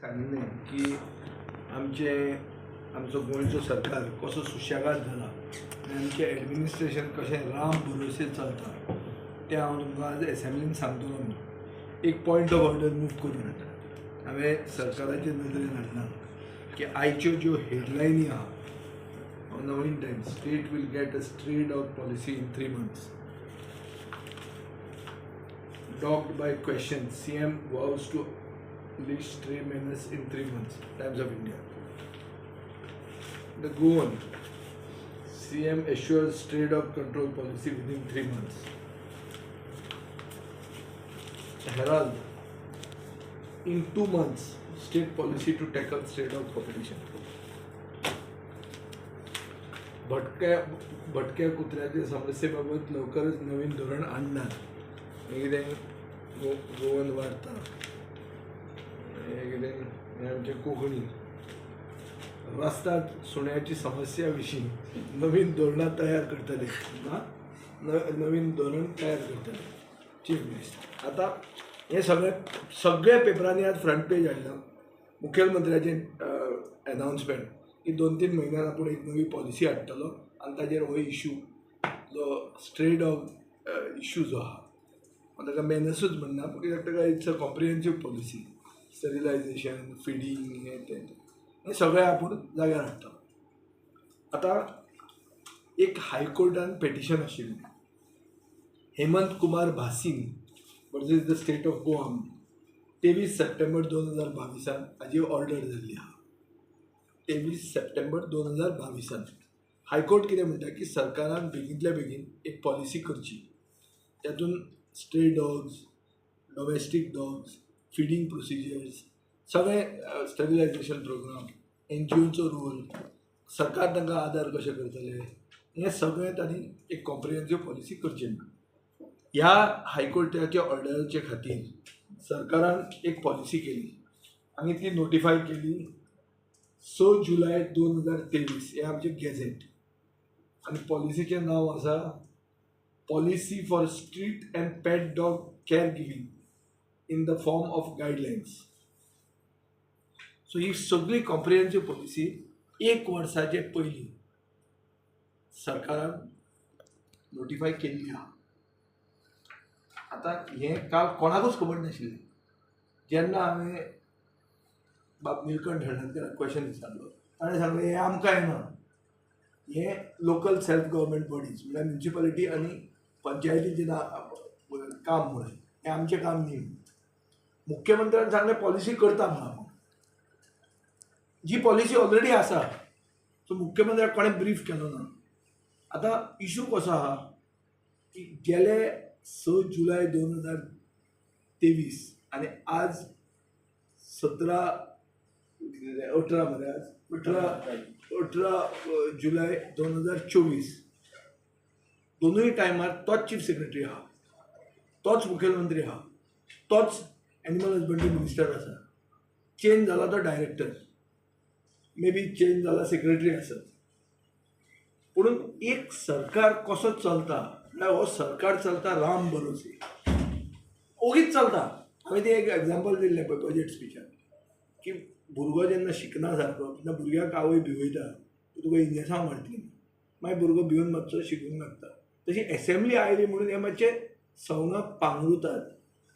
सांगितलें की आमचो गोंयचो सरकार कसो सुशेगाद जाला आनी आमचें एडमिनिस्ट्रेशन कशें राम भरोसे चलता तें हांव तुमकां आज एसेंब्लीन सांगतलो म्हणून एक पॉयंट ऑफ ऑर्डर मूव करून येता। हांवें सरकाराचे नदरेन हाडला की आयच्यो ज्यो हेडलायनी आहा नवीन Times state will get a stray dog policy in 3 months dogged by questions CM vows to leash stray menace in 3 months Times of India. The Goan CM assures stray dog control policy within 3 months. Herald in 2 months state policy to tackle stray dog population. भटक्या कुत्र्याच्या समस्येबाबत लवकरच नवीन धोरण आणणार कितें Goan वार्ता कितें आमचे कोंकणी रस्त्यात सुण्याची समस्या विशीं नवीन धोरणां तयार करतले नवीन धोरण तयार करतले चीफ मिनिस्टर। आता हे सगळे पेपरांनी आज फ्रंट पेज हाडला मुख्यमंत्र्याचे अनाउन्समेंट की 2-3 म्हयन्यान आपूण एक नवी पॉलिसी हाडटलो आनी ताजेर हो इश्यू जो स्ट्रे डॉग इश्यू जो आहा ताका मेनसूच म्हणना कित्याक ताका इट्स अ कॉम्प्रिहेन्सीव पॉलिसी स्टरिलायझेशन फिडींग हे सगळें आपूण जाग्यार हाडटा। आतां एक हायकोर्टान पेटिशन आशिल्लें Hemant Kumar Bhasin versus the state of Goa 23 September 2022 Haji order जाल्ली आहा। 23 सप्टेंबर 2022 हायकोर्ट कितें म्हणटा की सरकारान बेगींतल्या बेगीन एक पॉलिसी करची तातूंत stray dogs domestic dogs feeding procedures सगळे स्टरिलायझेशन प्रोग्राम NGOचो रोल सरकार तांकां आदार कशें करतले हे सगळें तांणी एक कॉम्प्रिहेन्सीव पॉलिसी करची ना। ह्या हायकोर्टाच्या ऑर्डराचे खातीर सरकारान एक पॉलिसी केली आनी ती नोटिफाय केली 6 जुलय 2023 हे आमचें गॅझेट आनी पॉलिसीचें नांव आसा Policy for Street and Pet Dog Caregiving in the form of guidelines. So ही सगळी कॉम्प्रिहेन्सीव पॉलिसी 1 वर्साचे पयलीं सरकारान नोटिफाय केल्ली आहा। आतां हें काल कोणाकूच खबर नाशिल्लें जेन्ना हांवें बाब निलकंठ हळदणकराक क्वेश्चन विचारलो ताणें सांगलें हें आमकां येना हें लोकल सेल्फ गव्हर्मेंट बॉडीज म्हळ्यार म्युनिसिपालिटी आनी पंचायतीचें काम म्हणून हें आमचें काम न्ही। मुख्यमंत्र्यान सांगलें पॉलिसी करता म्हणून जी पॉलिसी ऑलरेडी आसा सो मुख्यमंत्र्याक कोणें ब्रीफ केलो ना। आतां इशू कसो आहा की गेले 6 जुलय 2023 आनी आज 18 जुलय 2024 दोनूय टायमार तोच चीफ सेक्रेटरी आहा तोच मुख्यमंत्री आहा तोच एनिमल हजबंड्री मिनिस्टर आसा चेंज जाला तो डायरेक्टर मे बी चेंज जाला सेक्रेटरी आसत पूण एक सरकार कसो चलता म्हळ्यार हो सरकार चलता राम भरोसे ओगीच चलता। हांवें ते एक एग्जाम्पल दिल्लें पळय बजेट स्पिचान की भुरगो जेन्ना शिकना सारको तेन्ना भुरग्याक आवय भिवयता तुका इंजेक्शन मारतली मागीर भुरगो भिवन मातसो शिकूंक लागता। तशी एसेंब्ली आयली म्हणून हे मातशे संवंगाक पांगरुतात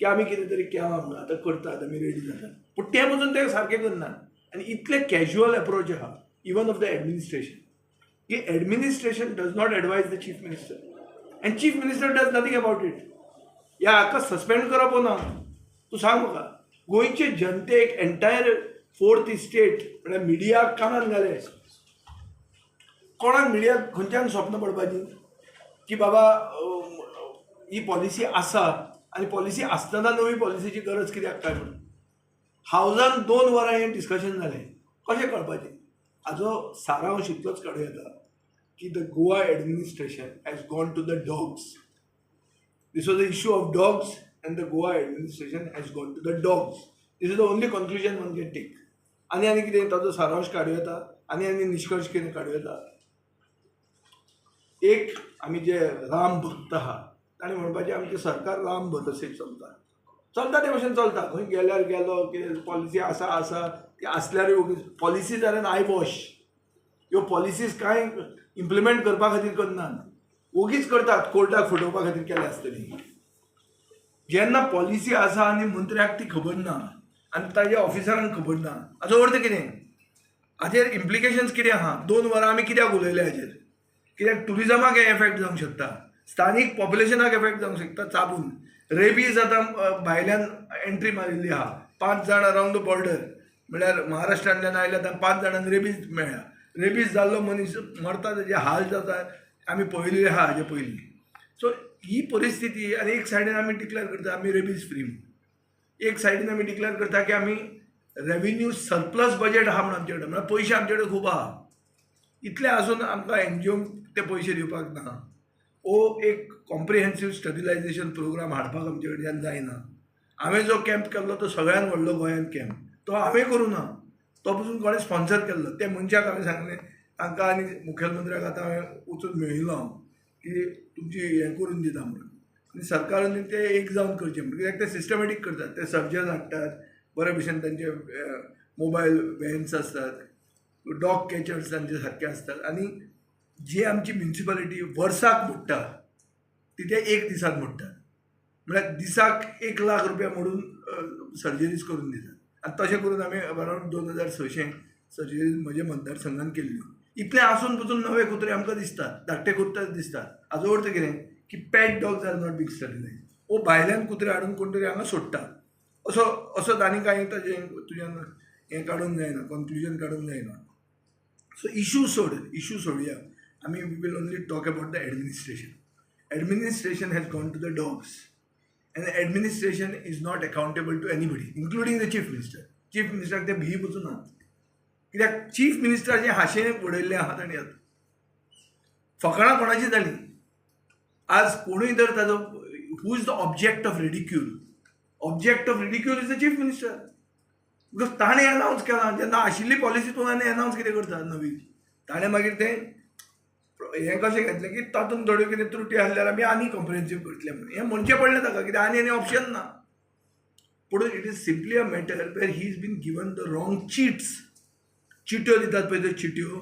की आमी कितें तरी केलां म्हणून आतां करतात आमी रेडी जातात पूण ते पसून ते सारकें करनात आनी इतले कॅज्युअल एप्रोच आहा इवन ऑफ द एडमिनिस्ट्रेशन की administration does not advice the chief minister end chief minister does nothing about it. ह्या हाका सस्पेंड करप हो ना तूं सांग म्हाका गोंयचे जनतेक एंटायर 4th इस्टेट म्हळ्यार मिडियाक कानान घाले कोणाक मिडियाक खंयच्यान स्वप्न पडपाची की बाबा ही पॉलिसी आसा आनी पॉलिसी आसतना नवी पॉलिसीची गरज कित्याक काय म्हणून हावजान 2 वरां हें डिस्कशन जालें कशें कळपाचें हाजो सारांश इतलोच काडूं येता की the Goa administration has gone to the dogs this was the issue of dogs and the Goa administration has gone to the dogs this is the only conclusion one can take आनी कितें ताजो सारांश काडूं येता आनी निश्कर्श कितें काडूं येता। एक आमी जे राम भक्त आहा ताणें म्हणपाचें आमचें सरकार राम भरोसे चलता चलता ते भशेन चलता. खंय गेल्यार गेलो कितें पॉलिसी आसा ती आसल्यारूय पॉलिसी जाल्यार आय वॉश. ह्यो पॉलिसीज कांय इम्प्लिमेंट करपा खातीर करनात, ओगीच करतात कोर्टाक फटोवपा खातीर केल्या आसतली. जेन्ना पॉलिसी आसा आनी मंत्र्याक ती खबर ना आनी ताज्या ऑफिसरांक खबर ना, हाचो अर्थ कितें? हाचेर इम्प्लिकेशन्स कितें आहा? 2 वरां आमी कित्याक उलयले हाचेर? कित्याक टुरिजमाक हे एफेक्ट जावंक शकता, स्थानीक पॉप्युलेशनाक एफेक्ट जावंक शकता. चाबून रेबीज आतां भायल्यान एंट्री मारिल्ली आहा. 5 जाण अरावंड द बॉर्डर, म्हळ्यार महाराष्ट्रांतल्यान आयल्या आतां 5 जाणांक रेबीज मेळ्ळा. रेबीज जाल्लो मनीस मरता, तेजे हाल जाता, आमी पळयलेले आहा हाजे पयलीं. सो ही परिस्थिती. आनी एक सायडीन आमी डिक्लेअर करता आमी रेबीज फ्री, एक सायडीन आमी डिक्लेअर करता की आमी रेव्हेन्यू सरप्लस बजेट आहा म्हणून आमचे कडेन, म्हळ्यार पयशे आमचे कडेन खूब आहा. इतलें आसून आमकां एनजीओक ते पयशे दिवपाक ना. एक कॉम्प्रिहेन्सीव स्टॅबिलायझेशन प्रोग्राम हाडपाक आमचे कडच्यान जायना. हांवें जो कॅम्प केल्लो तो सगळ्यान व्हडलो गोंयांत कॅम्प, तो हांवें करूं ना, तो पसून कोणें स्पॉन्सर केल्लो. त्या मनशाक हांवें सांगलें, तांकां आनी मुखेलमंत्र्याक आतां हांवें वचून मेळिल्लो हांव की तुमची हें करून दिता म्हणून. आनी सरकारान ते एक जावन करचें म्हणून, कित्याक ते सिस्टमॅटीक करतात. ते सर्जन हाडटात, बरे भशेन तांचे मोबायल व्हॅन्स आसतात, डॉग कॅचर्स तांचे सारके आसतात. आनी जी आमची म्युनिसिपालिटी वर्साक मोडटा ती ते एक दिसाक मोडटा. म्हळ्यार दिसाक 1 लाख रुपया मोडून सर्जरीज करून दितात. आनी तशें करून आमी अरावंड 2600 सर्जरीज म्हज्या मतदारसंघान केल्ल्यो. इतलें आसून पसून नवे कुत्रे आमकां दिसतात, धाकटे कुत्रे दिसतात. हाचो अर्थ कितें की pet dogs are not being stabilised. वो भायल्यान कुत्रे हाडून कोण तरी हांगा सोडटा. असो आनी कांय ताजें तुज्यान हें काडूंक जायना, कन्क्लुजन काडूंक जायना. सो इशू सोडया. We will only talk about the administration. Administration has gone to the dogs, and the administration is not accountable to anybody, including the chief minister. Chief minister ते भी वचूनात, कित्याक चीफ मिनिस्टराचें हाशें उडयल्लें आहा ताणें. फकाणां कोणाची जाली? आज कोणूय जर ताजो who is the object of ridicule? Object of ridicule is the chief minister. Because ताणें अनावन्स केलां. जेन्ना आशिल्ली पॉलिसी तूं आनी अनावन्स कितें करता नवी? ताणें मागीर तें हें कशें घेतलें की तातूंत थोड्यो कितें त्रुटी आसल्यार आमी आनी कॉम्प्रिहेन्सीव करतले म्हणून. हें म्हणचें पडलें ताका, कित्याक आनी ऑप्शन ना. पूण it is simply a matter where he is been given the wrong chits. चिट्यो दितात पळय त्यो चिट्यो,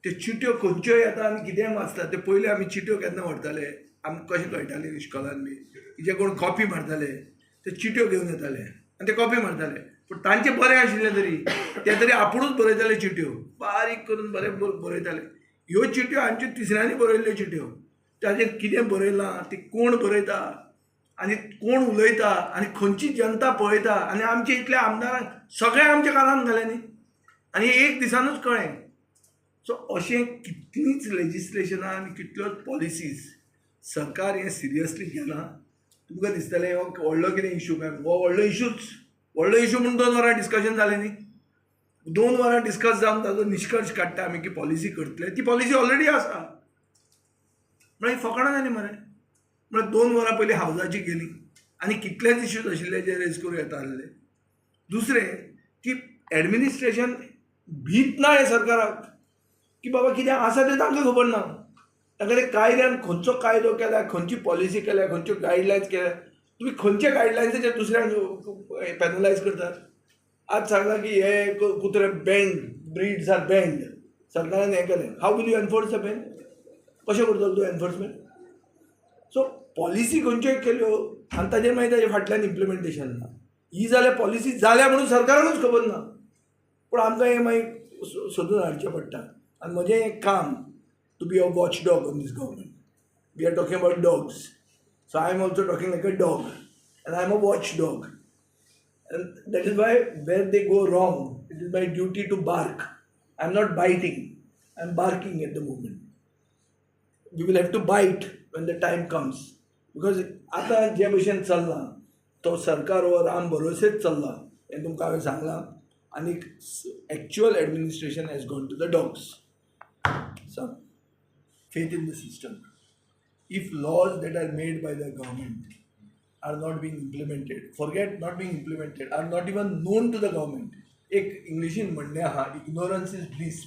त्यो चिट्यो खंयच्यो येता आनी कितें वाचतात ते पयलीं आमी चिट्यो केन्ना व्हरताले, आमकां कशें कळटालें इश्कॉलान बी, जे कोण कॉपी मारताले ते चिट्यो घेवन येताले आनी ते कॉपी मारताले. पूण तांचें बरें आशिल्लें तरी ते तरी आपुणूच बरयताले चिट्यो, बारीक करून बरें बरयताले. ह्यो चिट्यो हांच्यो तिसऱ्यांनी बरयल्ल्यो चिट्यो. ताचेर कितें बरयलां, ती कोण बरयता आनी कोण उलयता आनी खंयची जनता पळयता, आनी आमचे इतले आमदारांक सगळें आमच्या कानान घाले न्ही, आनी एक दिसानूच कळ्ळें. सो अशें कितलींच लेजिस्लेशनां आनी कितल्योच पॉलिसीज सरकार हें सिरियसली घेना. तुमकां दिसतलें हो व्हडलो कितें इशू काय? हो व्हडलो इशू म्हणून 2 वरां डिस्कशन जालें न्ही. 2 वरां डिस्कस जावन ताजो निश्कर्श काडटा आमी की पॉलिसी करतले. ती पॉलिसी ऑलरेडी आसा. म्हळ्यार फकाणां जालीं मरे. म्हळ्यार 2 वरां पयलीं हावजाची गेली आनी कितलेच इश्यूज आशिल्ले जे रेज करूं येता आसले. दुसरें की एडमिनिस्ट्रेशन भीत ना हे सरकाराक की बाबा कितें आसा तें तांकां खबर ना. तांकां कायद्यान खंयचो कायदो केला, खंयची पॉलिसी केल्या, खंयच्यो गायडलायन्स केल्या, तुमी खंयच्या गायडलायन्साचेर दुसऱ्यांक पॅनलायज करतात. आज सांगला की हे कुत्रे बँड, ब्रीड्स आर बँड, सरकारान हें केलें. How will you enforce the ban? कशें करतलो तूं एनफोर्समेंट? सो पॉलिसी खंयच्योय केल्यो आनी ताजेर मागीर ताजे फाटल्यान इम्प्लिमेंटेशन ना. ही जाल्यार पॉलिसी जाल्या म्हणून सरकारानूच खबर ना. पूण आमकां हें मागीर सोदून हाडचें पडटा. आनी म्हजें हें काम to be a watch dog on this government. We are talking about dogs, so I am also talking like a dog and I am a watch dog. And that is why where they go wrong, it is my duty to bark. I am not biting, I am barking at the moment. We will have to bite when the time comes. Because आता जे भशेन चल्ला तो सरकार हो राम भरोसेच चल्ला हें तुमकां हांवें सांगलां. आनी actual administration has gone to the dogs. So faith in the system. If laws that are made by the government are not being implemented, forget not being implemented, are not even known to the government. एक इंग्लिशीन म्हणणें आहा, ignorance is bliss.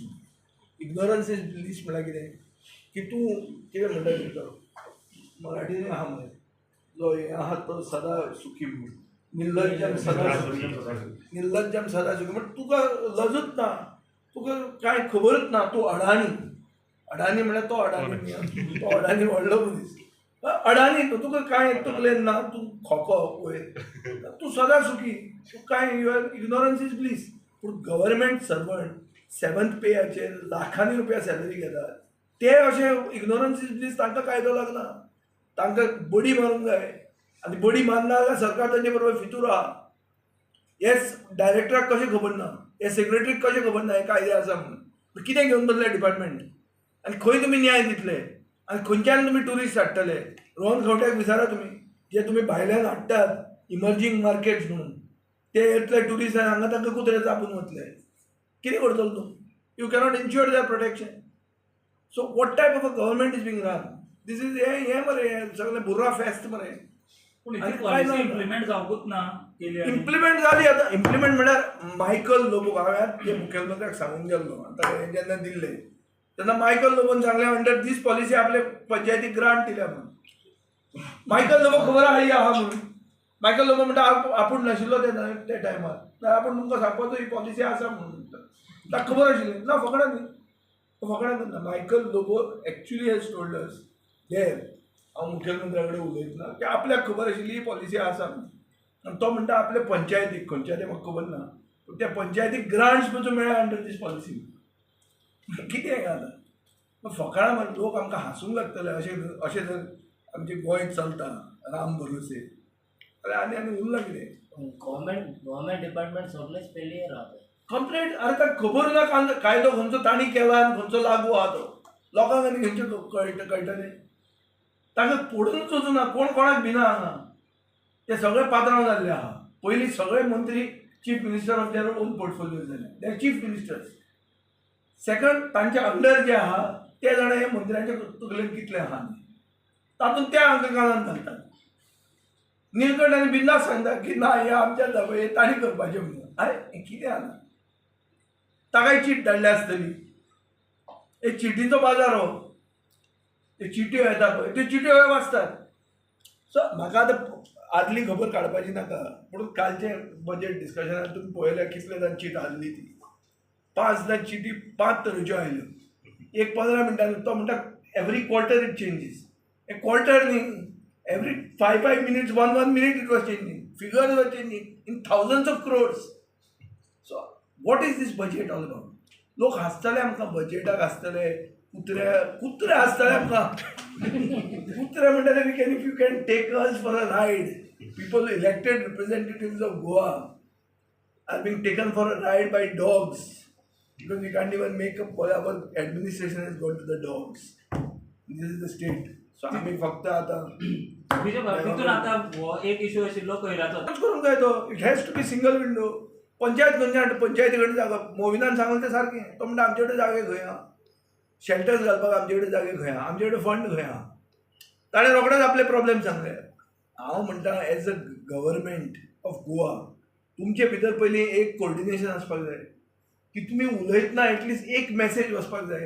Ignorance is bliss म्हळ्यार कितें की तूं कितें म्हणटा तो मराठीन आहा मरे जो हें आहा तो सदा सुखी म्हणून. निर्लज्जम सदासुखी निर्लज्जम सदासुखी म्हणजे तुका लजच ना, तुका काय खबरच ना. तू अडाणी म्हळ्यार तो अडाणी न्ही, तो अडाणी व्हडलो मनीस. अडाणी तुका काय तकलेन ना, तू खोको पळय, तू सदा सुखी, तू काय युअर इग्नोरन्स इज ब्लीस. पूण गव्हर्मेंट सर्वंट 7th पेयाचेर लाखांनी रुपया सॅलरी घेतात, ते अशें इग्नोरन्स इज ब्लीस तांकां कायदो लागना. तांकां बडी मारूंक जाय, आनी बडी मारना जाल्यार सरकार तांचे बरोबर फितूर आहा. हे डायरेक्टराक कशें खबर ना, हे सेक्रेटरीक कशें खबर ना हे कायदे आसा म्हणून. कितें घेवन बसले डिपार्टमेंट, आनी खंय तुमी न्याय दितले, आनी खंयच्यान तुमी टुरिस्ट हाडटले. रोहन खंवट्याक विचारा तुमी, जे तुमी भायल्यान हाडटात इमर्जींग मार्केट्स म्हणून, ते येतले टुरिस्ट आनी हांगा तांकां कुत्रे चापून वतले. कितें करतलो तूं? You cannot ensure their protection. So what type of a government is being run? This is हे मरे सगळें बुर्रा फेस्त मरे. इम्प्लिमेंट जावंकूच ना. इम्प्लिमेंट जाली आतां. इम्प्लिमेंट म्हळ्यार मायकल लोबो, हांवें ते मुखेलमंत्र्याक सांगून गेल्लो आतां हे जेन्ना दिल्ले तेन्ना मायकल लोबोन सांगलें अंडर दीस पॉलिसी आपले पंचायतीक ग्रांट दिल्या म्हणून. मायकल लोबो खबर आहा म्हणून. मायकल लोबो म्हणटा आपूण नाशिल्लो ते टायमार, नाल्यार आपूण तुमकां सांगपाचो ही पॉलिसी आसा म्हणून. ताका खबर आशिल्ली ना, फकाणां न्ही, फकाणां करना. Michael Lobo actually has told us there, हांव मुखेलमंत्र्या कडेन उलयतना, की आपल्याक खबर आशिल्ली ही पॉलिसी आसा म्हणून. आनी तो म्हणटा आपल्या पंचायतीक, खंयच्या ते म्हाका खबर ना, पूण त्या पंचायतीक ग्रांट्स पळय मेळ्ळ्या अंडर दीस पॉलिसी. कितें हें आतां फकाणां मार. लोक आमकां हांसूंक लागतले अशें जर आमचें गोंय चलता राम भरोसे जाल्यार आनी उरलां कितें. गव्हर्मेंट डिपार्टमेंट सगळेच फेलियर आहा. कंप्लेंट अरे ताका खबर ना कायदो खंयचो तांणी केला आनी खंयचो लागू आहा तो. लोकांक आनी खंयचें कळटलें? तांकां पडूनच वचूना, कोण कोणाक भिना हांगा. ते सगळे पात्रांव जाल्ले आहा. पयलीं सगळे मंत्री chief minister of their own portfolio जाले, they are chief ministers. Second, तांचे अंडर जे आहा ते जाणां हे मंत्र्यांच्या तकलेन कितले आहा तातूंत ते हांकां कानान घालतात. निलकंठ आनी बिंदास सांगता की ना हे आमच्या जापय हे ताणी करपाचें म्हणून. अरे हें कितें आहा? ताकाय चीट धाडली आसतली. एक चिटीचो बाजार हो. ते चिट्यो येता पळय त्यो चिट्यो हे वाचतात. सो म्हाका आतां आदली खबर काडपाची नाका, पूण कालचे बजेट डिस्कशनान तुमी पळयल्यार कितले जाण चीट हारली ती. 5 जाण चिटी 5 तरेच्यो आयल्यो. एक 15 मिनटांनी तो म्हणटा एवरी क्वॉर्टर इट चेंजीस. हे क्वॉर्टर न्ही, every 5 minutes 1 minute it was changing. Figures वर changing in thousands of crores. So what is this budget all about? लोक हांसतले आमकां बजेटाक, हांसतले कुत्रे हांसतले आमकां. कुत्रे म्हणटाले we can if you can take us for a ride. People elected representatives of Goa are being taken for a ride by dogs. Because we can't even make up, our administration has gone to the dogs. This is the state. So आम्ही फक्त आता तितून आता एक issue आशिल्लो कोयराचो करूंक जाय तो. It has to be single window. Panchayat खंयच्या पंचायती कडेन जागा. मोविनान सांगलें तें सारकें. तो म्हणटा आमचे कडेन जागे खंय आहा, शेल्टर्स घालपाक आमचे कडेन जागे खंय आहा, आमचे कडेन फंड खंय आहा. ताणें रोखडेच आपले प्रॉब्लेम सांगले. हांव म्हणटा as a government of Goa तुमचे भितर पयलीं एक कोऑर्डिनेशन आसपाक जाय की तुमी उलयतना एटलिस्ट एक मेसेज वचपाक जाय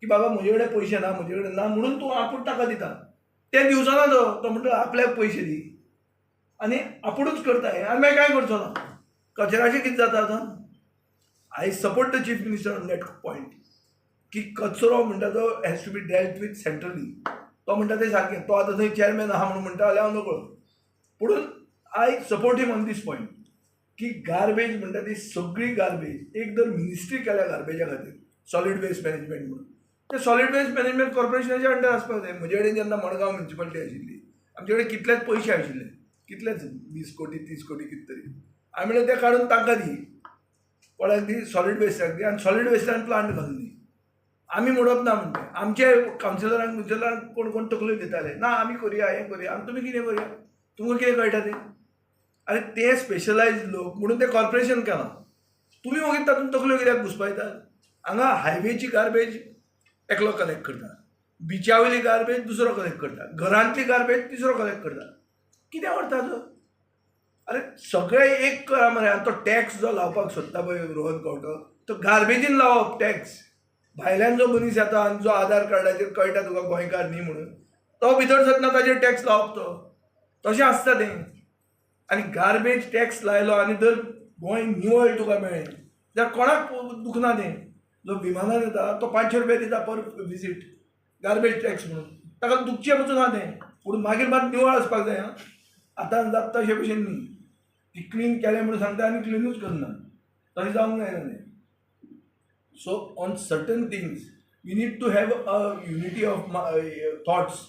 की बाबा म्हजे कडेन पयशे ना, म्हजे कडेन ना म्हणून तूं आपूण ताका दिता. ते दिवचो ना तो म्हणटा आपल्याक पयशे दी आनी आपुणूच करता हें आनी मागीर काय करचो ना. कचऱ्याचें कितें जाता आतां? I support the chief minister on that point की कचरो म्हणटा तो has to be dealt with centrally. तो म्हणटा तें सारकें. तो आतां थंय चेअरमॅन आहा म्हणून म्हणटा जाल्यार हांव नकळो, पूण I support him on this point की गार्बेज म्हणटा ती सगळी गार्बेज एक जर मिनिस्ट्री केल्या गार्बेजा खातीर, सॉलीड वेस्ट मॅनेजमेंट म्हणून, ते सॉलीड वेस्ट मॅनेजमेंट कॉर्पोरेशनाच्या अंडर आसपाक जाय. म्हजे कडेन जेन्ना मडगांव म्युनिसिपालिटी आशिल्ली आमचे कडेन कितलेच पयशे आशिल्ले, कितलेच 20 कोटी 30 कोटी कितें तरी. हांवें म्हणलें ते काडून तांकां दी, कोणाक दी, सॉलीड वेस्टाक दी आनी सॉलीड वेस्टान प्लांट घालून दी. आमी म्हणप ना म्हणटा. आमचे कावन्सिलरांक कोण कोण तकल्यो दिताले, ना आमी करुया हें करुया. आनी तुमी कितें करुया, तुमकां कितें कळटा तें. आनी ते स्पेशलायज लोक म्हणून ते कॉर्पोरेशन केलां. तुमी मागीर तातूंत तकल्यो कित्याक घुसपायतात? हांगा हायवेची गार्बेज एकलो कलेक्ट करता, बिचा वयली गार्बेज दुसरो कलेक्ट करता, घरांतली गार्बेज तिसरो कलेक्ट करता. कितें व्हरता तो? अरे सगळे एक करा मरे. आनी तो टॅक्स जो लावपाक सोदता पळय रोहन खंवटो, तो गार्बेजीन लावप टॅक्स. भायल्यान जो मनीस येता आनी जो आधार कार्डाचेर कळटा तुका गोंयकार न्ही म्हणून, तो भितर सरतना ताचेर टॅक्स लावप तो. तशें आसता तें. आनी गार्बेज टॅक्स लायलो आनी जर गोंय निवळ तुका मेळ्ळें जाल्यार कोणाक दुखना तें. जो विमानान येता तो 500 रुपया दिता पर विजीट गार्बेज टॅक्स म्हणून, ताका दुखचें वचून ना तें. पूण मागीर मात निवळ आसपाक जाय. आतां जाता तशे भशेन न्ही, ती क्लीन केलें म्हणून सांगता आनी क्लिनूच करना, तशें जावंक जायना तें. So on certain things we need to have a unity of thoughts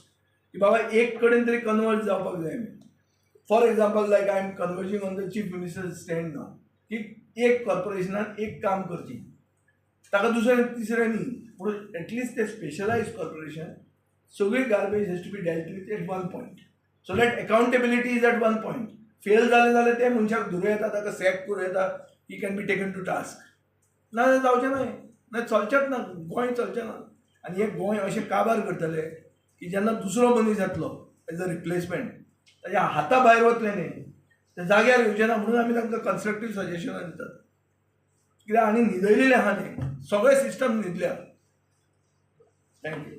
की बाबा एक कडेन तरी कन्वर्ज जावपाक जाय. For example like I am converging on the chief minister stand नाव की एक कॉर्पोरेशनान एक काम करची, ताका दुसरें तिसरें न्ही, पूण एटलिस्ट ते स्पेशलायज कॉर्पोरेशन सगळी garbage has to be dealt with at one point, so that accountability is at one point. Fail जालें जाल्यार ते मनशाक धरूं येता, ताका सॅक करूं येता, he can be taken to task. ना जावचें ना, ना चलचेंच ना, गोंय चलचें ना. आनी हे गोंय अशें काबार करतले की जेन्ना दुसरो मनीस येतलो एज अ रिप्लेसमेंट ताच्या हाता भायर वतले न्ही, ते जाग्यार येवचे ना. म्हणून आमी तांकां कन्स्ट्रक्टीव सजेशनां दितात, कित्याक आनी न्हिदयलेलें आहा न्ही, सगळें सिस्टम न्हिदल्या. थँक्यू.